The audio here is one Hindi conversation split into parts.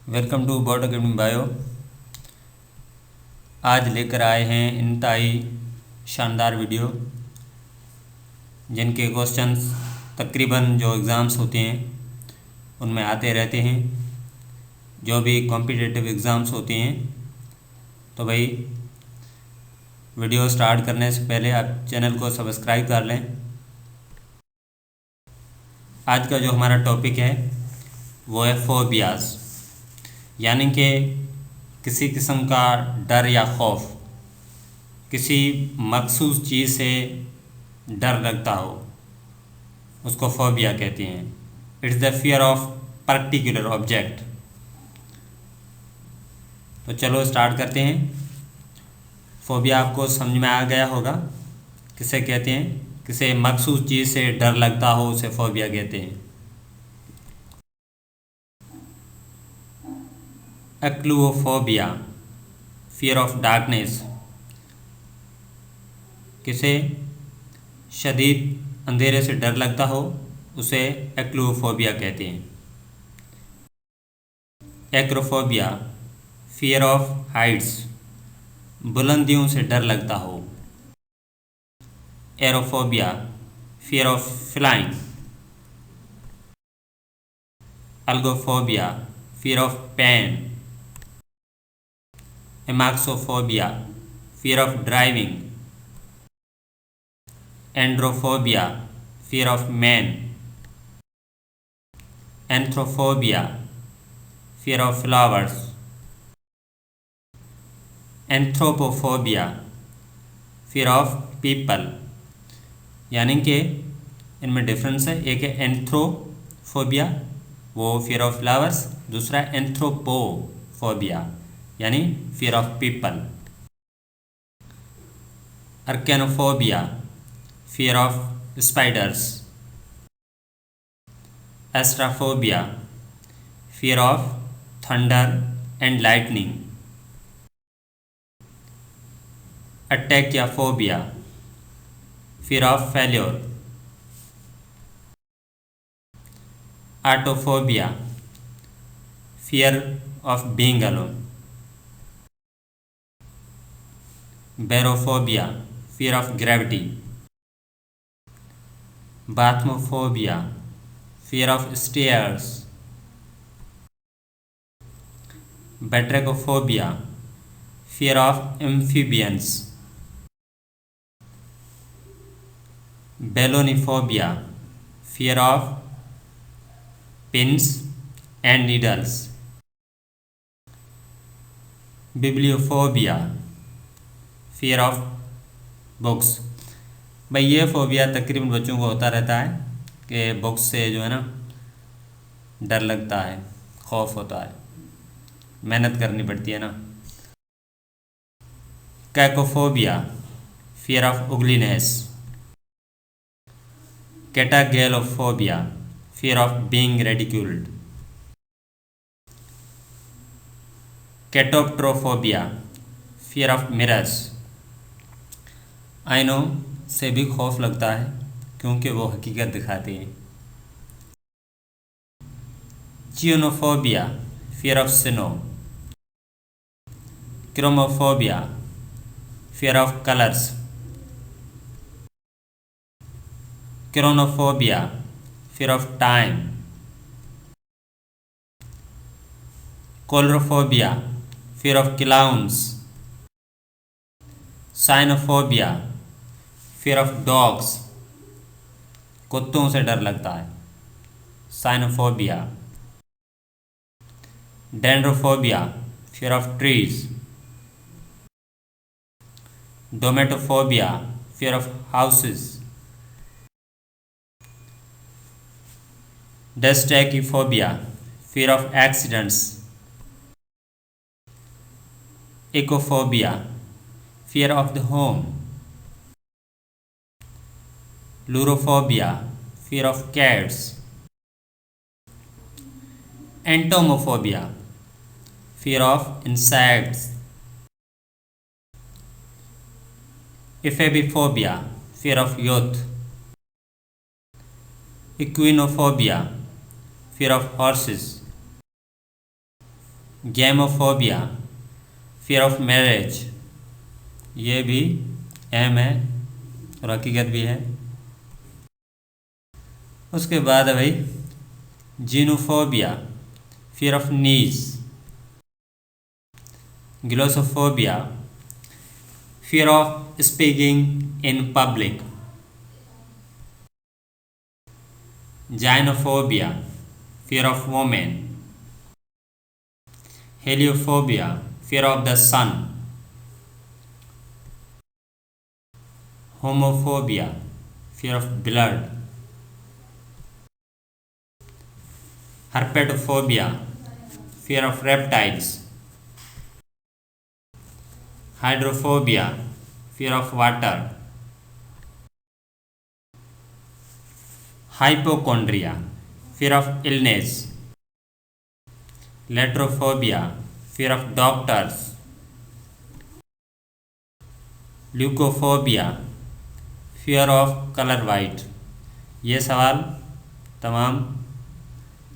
Welcome to board academy bio. आज लेकर आए हैं इंतहाई शानदार वीडियो जिनके क्वेश्चंस तकरीबन जो एग्ज़ाम्स होते हैं उनमें आते रहते हैं। जो भी कॉम्पिटिटिव एग्ज़ाम्स होते हैं तो भाई वीडियो स्टार्ट करने से पहले आप चैनल को सब्सक्राइब कर लें। आज का जो हमारा टॉपिक है वो है फोबियाज़, यानी कि किसी किस्म का डर या खौफ, किसी मखसूस चीज़ से डर लगता हो उसको फोबिया कहते हैं। It's the fear of particular object. तो चलो स्टार्ट करते हैं। फोबिया आपको समझ में आ गया होगा किसे कहते हैं। किसी मखसूस चीज़ से डर लगता हो उसे फोबिया कहते हैं। एक्लुओफोबिया, फियर ऑफ डार्कनेस। किसे शदीद अंधेरे से डर लगता हो उसे एक्लुओफोबिया कहते हैं। एक्रोफोबिया, फियर ऑफ हाइट्स, बुलंदियों से डर लगता हो। Aerophobia, fear of flying. Algophobia, fear of pain. Amaxophobia, fear of driving. Androphobia, fear of man. Anthrophobia, fear of flowers. Anthropophobia, fear of people. यानी कि इनमें डिफरेंस है। एक है एंथ्रोफोबिया, वो फियर ऑफ फ्लावर्स। दूसरा एंथ्रोपोफोबिया यानी fear of people. Arachnophobia, fear of spiders. Astraphobia, fear of thunder and lightning. Atychiphobia, fear of failure. Autophobia, fear of being alone. Barophobia, fear of gravity. Bathmophobia, fear of stairs. Batrachophobia, fear of amphibians. Belonephobia, fear of pins and needles. Bibliophobia, fear of books. भाई ये फोबिया तकरीबन बच्चों को होता रहता है कि बुक्स से जो है ना डर लगता है, खौफ होता है, मेहनत करनी पड़ती है ना। Cacophobia, fear of ugliness. Katagelophobia, fear of being ridiculed. Catoptrophobia, fear of mirrors. आईनो से भी खौफ लगता है क्योंकि वो हकीकत दिखाते हैं। Chionophobia, fear of snow. Chromophobia, fear of colours. Chronophobia, fear of time. Coulrophobia, fear of clowns. Cynophobia, fear of dogs, कुत्तों से डर लगता है, cynophobia. Dendrophobia, fear of trees. Domatophobia, fear of houses. Dystychiphobia, fear of accidents. Ecophobia, fear of the home. Ailurophobia, fear of cats. Entomophobia, fear of insects. Ephebiphobia, fear of youth. Equinophobia, fear of horses. Gamophobia, fear of marriage, ये भी अहम है और हकीकत भी है। उसके बाद है भाई genuphobia, fear of knees, glossophobia, fear of speaking in public, gynophobia, fear of women, heliophobia, fear of the sun, haemophobia, fear of blood, herpetophobia, fear of reptiles, hydrophobia, fear of water, hypochondria, fear of illness, latrophobia, fear of doctors, leukophobia, fear of color white। ये सवाल तमाम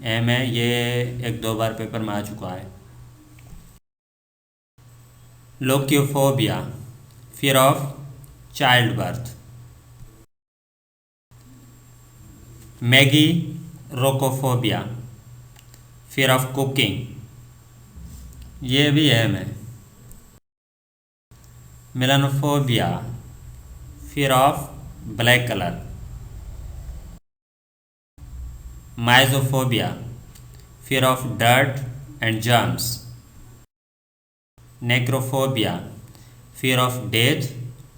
अहम है, ये एक दो बार पेपर में आ चुका है। Lockiophobia, fear of childbirth, mageirocophobia, fear of cooking, ये भी अहम है। Melanophobia, fear of black colour, mysophobia, fear of dirt and germs, necrophobia, fear of death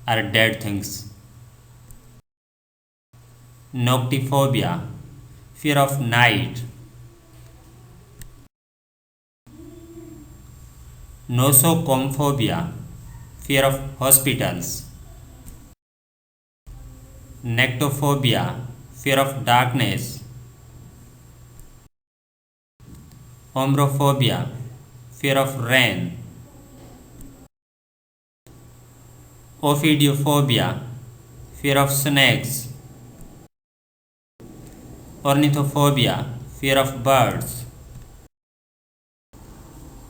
or dead things, noctiphobia, fear of night, nosocomophobia, fear of hospitals, nectophobia, fear of darkness, Ombrophobia, fear of rain, Ophidiophobia, fear of snakes, Ornithophobia, fear of birds,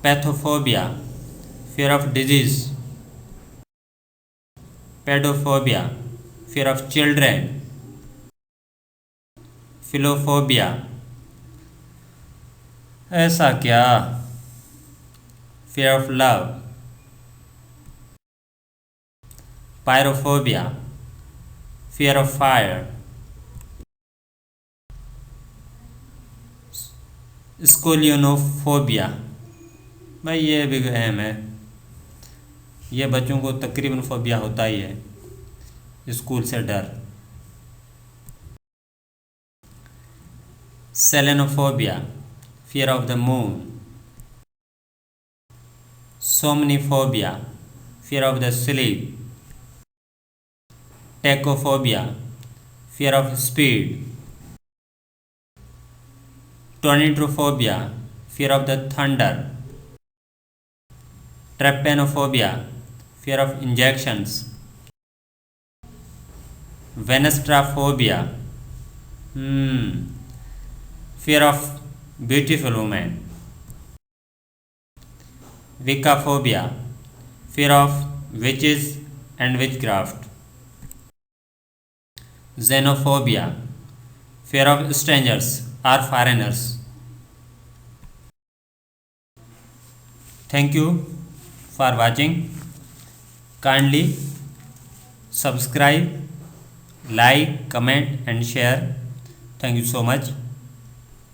Pathophobia, fear of disease, Pedophobia, fear of children, Philophobia, ऐसा क्या, fear of love, Pyrophobia, fear of fire, Scolionophobia। भाई ये भी अहम है, ये बच्चों को तकरीबन फोबिया होता ही है, स्कूल से डर। सेलेनोफोबिया, fear of the moon, somniphobia, fear of the sleep, tachophobia, fear of speed, tornatophobia, fear of the thunder, trypanophobia, fear of injections, venestraphobia, fear of beautiful women, Wiccaphobia, fear of witches and witchcraft, Xenophobia, fear of strangers or foreigners। Thank you for watching. Kindly subscribe, like, comment and share. Thank you so much.